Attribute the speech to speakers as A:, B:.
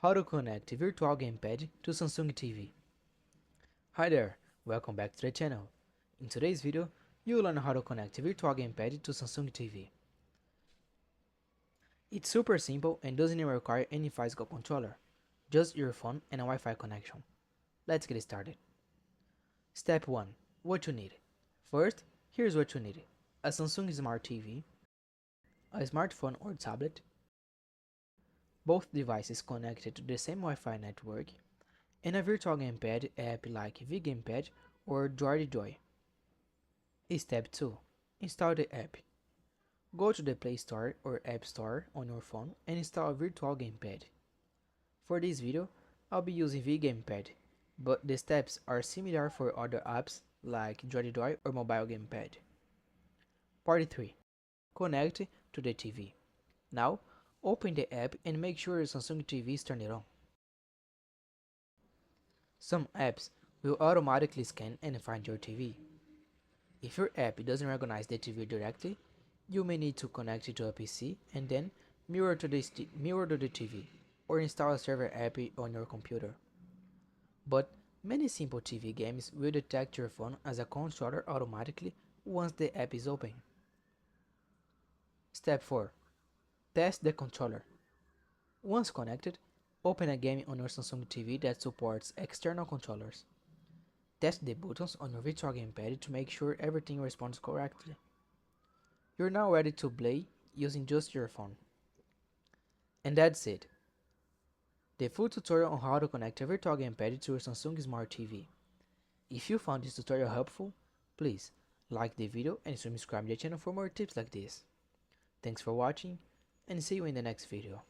A: How to connect a virtual gamepad to Samsung TV. Hi there, welcome back to the channel. In today's video, you will learn how to connect a virtual gamepad to Samsung TV. It's super simple and doesn't even require any physical controller, just your phone and a Wi-Fi connection. Let's get started. Step 1. What you need. First, here's what you need. A Samsung Smart TV, a smartphone or tablet, both devices connected to the same Wi-Fi network, and a virtual gamepad app like Gamepad or Joy. Step 2. Install the app. Go to the Play Store or App Store on your phone and install a virtual gamepad. For this video, I'll be using Gamepad, but the steps are similar for other apps like Joy or Mobile Gamepad. Part 3. Connect to the TV. Now, open the app and make sure your Samsung TV is turned on. Some apps will automatically scan and find your TV. If your app doesn't recognize the TV directly, you may need to connect it to a PC and then mirror to the TV or install a server app on your computer. But many simple TV games will detect your phone as a controller automatically once the app is open. Step 4. Test the controller. Once connected, open a game on your Samsung TV that supports external controllers. Test the buttons on your virtual gamepad to make sure everything responds correctly. You're now ready to play using just your phone. And that's it. The full tutorial on how to connect a virtual gamepad to your Samsung Smart TV. If you found this tutorial helpful, please like the video and subscribe to the channel for more tips like this. Thanks for watching and see you in the next video.